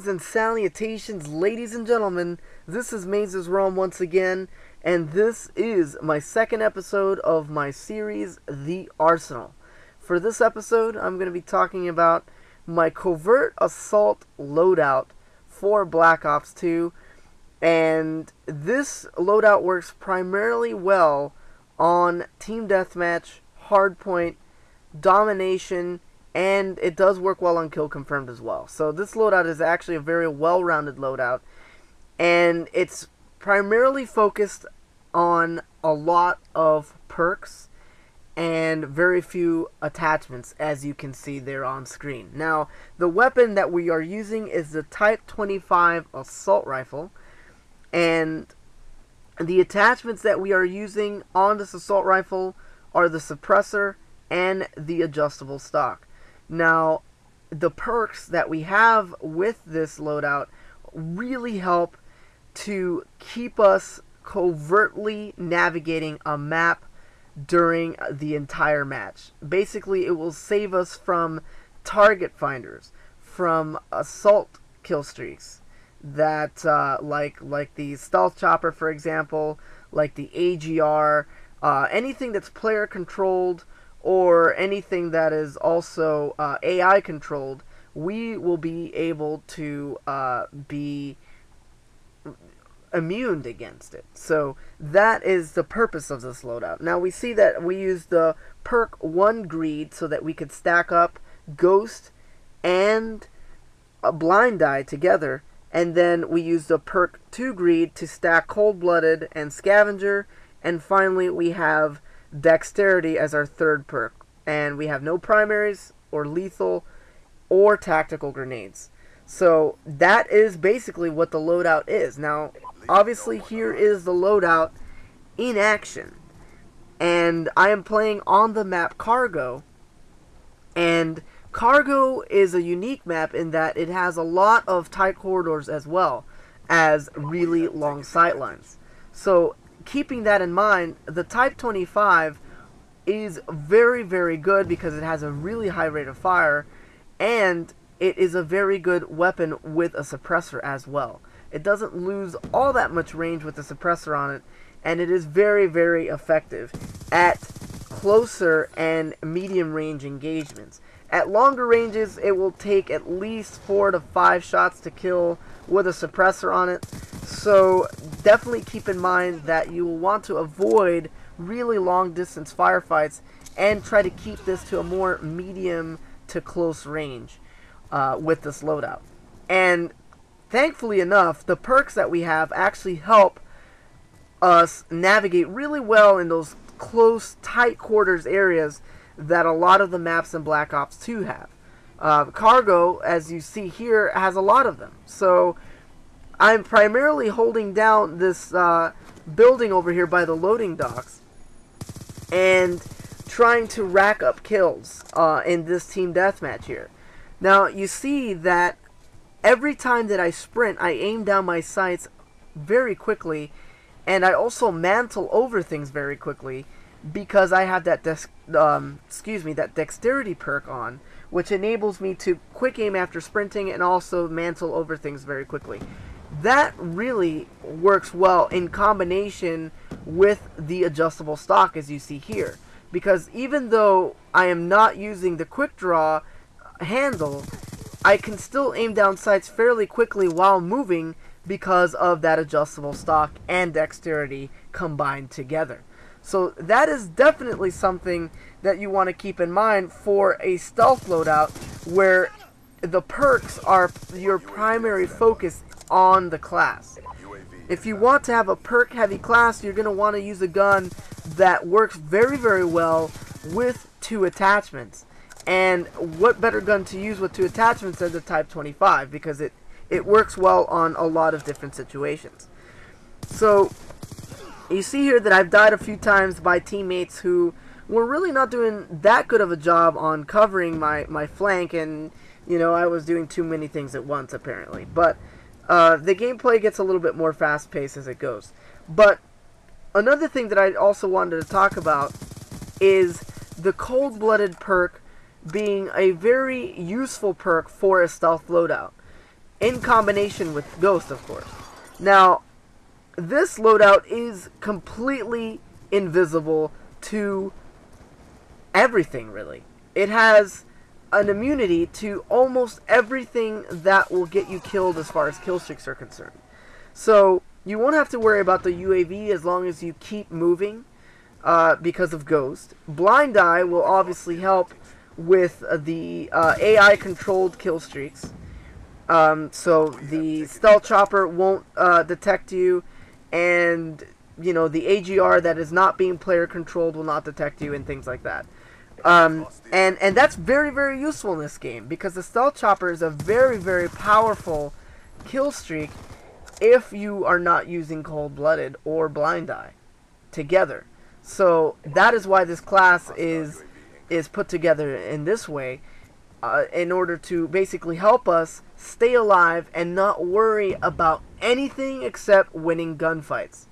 Greetings and salutations, ladies and gentlemen. This is MazezRealm once again, and this is my second episode of my series, The Arsenal. For this episode, I'm going to be talking about my covert assault loadout for Black Ops 2, and this loadout works primarily well on Team Deathmatch, Hardpoint, Domination, and it does work well on Kill Confirmed as well. So this loadout is actually a very well-rounded loadout, and it's primarily focused on a lot of perks and very few attachments, as you can see there on screen. Now, the weapon that we are using is the Type 25 Assault Rifle, and the attachments that we are using on this assault rifle are the suppressor and the adjustable stock. Now, the perks that we have with this loadout really help to keep us covertly navigating a map during the entire match. Basically, it will save us from target finders, from assault kill streaks that like the stealth chopper, for example, like the AGR, anything that's player controlled, or anything that is also AI controlled, we will be able to be immune against it. So that is the purpose of this loadout. Now we see that we use the perk 1 greed so that we could stack up Ghost and a Blind Eye together, and then we use the perk 2 greed to stack Cold-Blooded and Scavenger, and finally we have Dexterity as our third perk, and we have no primaries or lethal or tactical grenades. So that is basically what the loadout is. Now obviously here is the loadout in action, and I am playing on the map Cargo, and Cargo is a unique map in that it has a lot of tight corridors as well as really long sightlines. So keeping that in mind, the Type 25 is very, very good because it has a really high rate of fire, and it is a very good weapon with a suppressor as well. It doesn't lose all that much range with the suppressor on it, and it is very, very effective at closer and medium range engagements. At longer ranges, it will take at least 4 to 5 shots to kill with a suppressor on it. So definitely keep in mind that you will want to avoid really long distance firefights and try to keep this to a more medium to close range with this loadout. And thankfully enough, the perks that we have actually help us navigate really well in those close, tight quarters areas that a lot of the maps in Black Ops 2 have. Cargo, as you see here, has a lot of them. So I'm primarily holding down this building over here by the loading docks and trying to rack up kills in this team deathmatch here. Now you see that every time that I sprint, I aim down my sights very quickly, and I also mantle over things very quickly because I have that that dexterity perk on, which enables me to quick aim after sprinting and also mantle over things very quickly. That really works well in combination with the adjustable stock, as you see here, because even though I am not using the quick draw handle, I can still aim down sights fairly quickly while moving because of that adjustable stock and dexterity combined together. So that is definitely something that you want to keep in mind for a stealth loadout where the perks are your primary focus on the class. If you want to have a perk heavy class, you're going to want to use a gun that works very, very well with 2 attachments. And what better gun to use with 2 attachments than the Type 25, because it works well on a lot of different situations. So you see here that I've died a few times by teammates who were really not doing that good of a job on covering my flank, and you know, I was doing too many things at once apparently. But the gameplay gets a little bit more fast-paced as it goes. But another thing that I also wanted to talk about is the Cold-Blooded perk being a very useful perk for a stealth loadout. in combination with Ghost, of course. Now, this loadout is completely invisible to everything, really. It has an immunity to almost everything that will get you killed as far as kill streaks are concerned. So you won't have to worry about the UAV as long as you keep moving because of Ghost. Blind Eye will obviously help with the AI controlled kill streaks. So the stealth chopper won't detect you, and you know, the AGR that is not being player controlled will not detect you, and things like that. And that's very, very useful in this game, because the stealth chopper is a very, very powerful kill streak if you are not using Cold-Blooded or Blind Eye together. So that is why this class is put together in this way, in order to basically help us stay alive and not worry about anything except winning gunfights.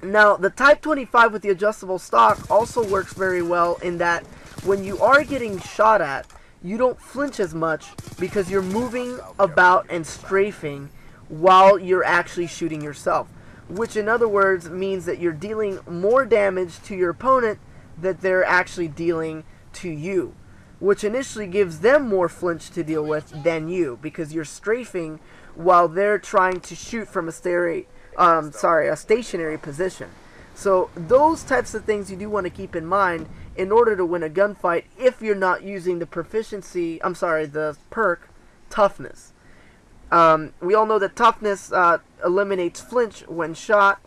Now, the Type 25 with the adjustable stock also works very well in that when you are getting shot at, you don't flinch as much because you're moving about and strafing while you're actually shooting yourself, which in other words means that you're dealing more damage to your opponent that they're actually dealing to you, which initially gives them more flinch to deal with than you, because you're strafing while they're trying to shoot from a stationary position. So those types of things you do want to keep in mind in order to win a gunfight if you're not using the the perk Toughness. We all know that Toughness eliminates flinch when shot,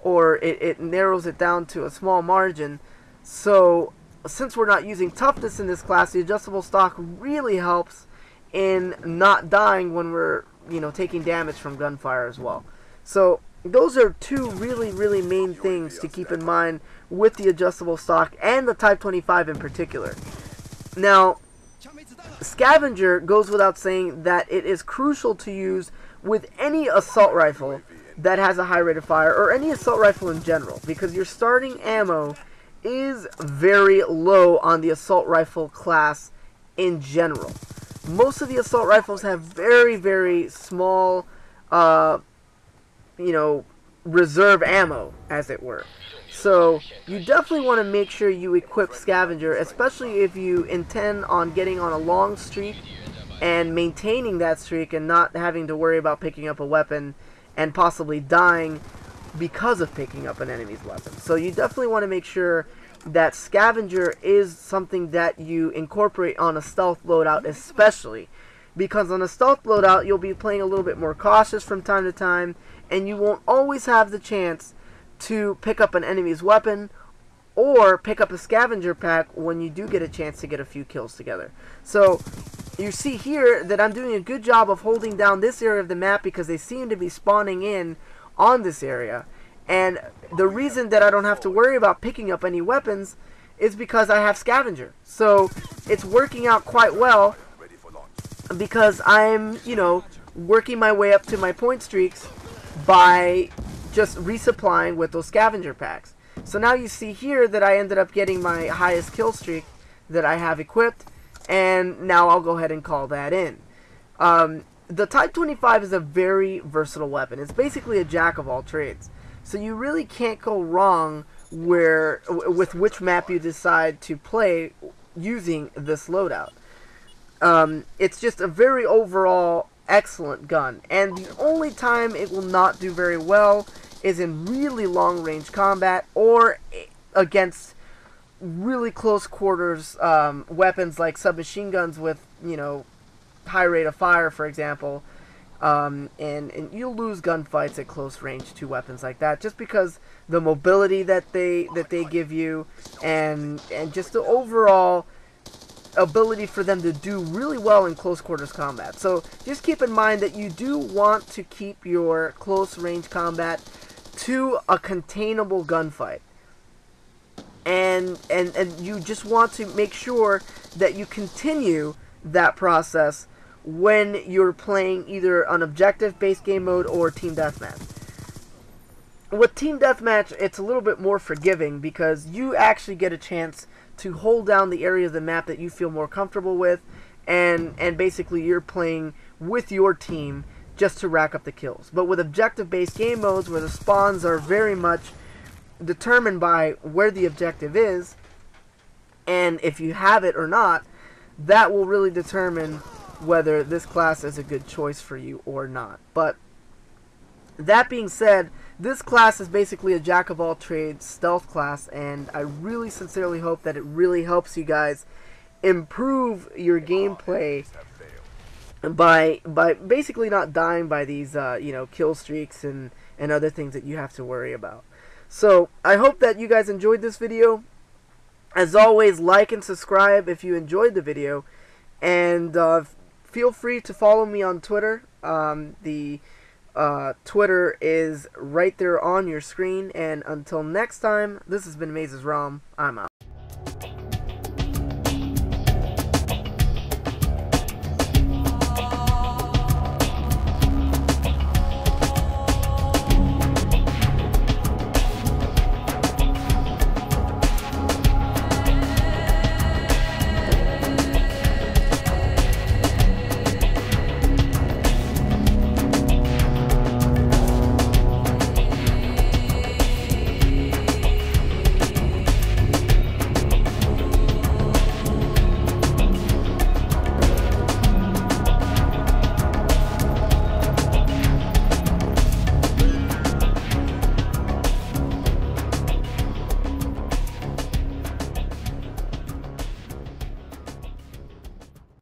or it narrows it down to a small margin. So since we're not using Toughness in this class, the adjustable stock really helps in not dying when we're, you know, taking damage from gunfire as well. So those are two really, really main things to keep in mind with the adjustable stock and the Type 25 in particular. Now, Scavenger goes without saying that it is crucial to use with any assault rifle that has a high rate of fire, or any assault rifle in general, because your starting ammo is very low on the assault rifle class in general. Most of the assault rifles have very, very small, reserve ammo, as it were. So you definitely want to make sure you equip Scavenger, especially if you intend on getting on a long streak and maintaining that streak and not having to worry about picking up a weapon and possibly dying because of picking up an enemy's weapon. So you definitely want to make sure that Scavenger is something that you incorporate on a stealth loadout, especially because on a stealth loadout you'll be playing a little bit more cautious from time to time, and you won't always have the chance to pick up an enemy's weapon or pick up a Scavenger pack when you do get a chance to get a few kills together. So you see here that I'm doing a good job of holding down this area of the map because they seem to be spawning in on this area. And the reason that I don't have to worry about picking up any weapons is because I have Scavenger. So it's working out quite well because I'm, working my way up to my point streaks by just resupplying with those Scavenger packs. So now you see here that I ended up getting my highest kill streak that I have equipped, and now I'll go ahead and call that in. The Type 25 is a very versatile weapon. It's basically a jack of all trades. So you really can't go wrong with which map you decide to play using this loadout. It's just a very overall excellent gun, and the only time it will not do very well is in really long range combat or against really close quarters weapons like submachine guns with high rate of fire, for example, and you'll lose gunfights at close range to weapons like that just because the mobility that they give you and just the overall ability for them to do really well in close quarters combat. So just keep in mind that you do want to keep your close range combat to a containable gunfight, and you just want to make sure that you continue that process when you're playing either an objective based game mode or team deathmatch. With team deathmatch, it's a little bit more forgiving because you actually get a chance to hold down the area of the map that you feel more comfortable with, and basically you're playing with your team just to rack up the kills. But with objective-based game modes, where the spawns are very much determined by where the objective is, and if you have it or not, that will really determine whether this class is a good choice for you or not. But that being said, this class is basically a jack-of-all-trades stealth class, and I really sincerely hope that it really helps you guys improve your gameplay by basically not dying by these kill streaks and other things that you have to worry about. So I hope that you guys enjoyed this video. As always, like and subscribe if you enjoyed the video, and feel free to follow me on Twitter. The Twitter is right there on your screen, and until next time, this has been MazezRealm. I'm out.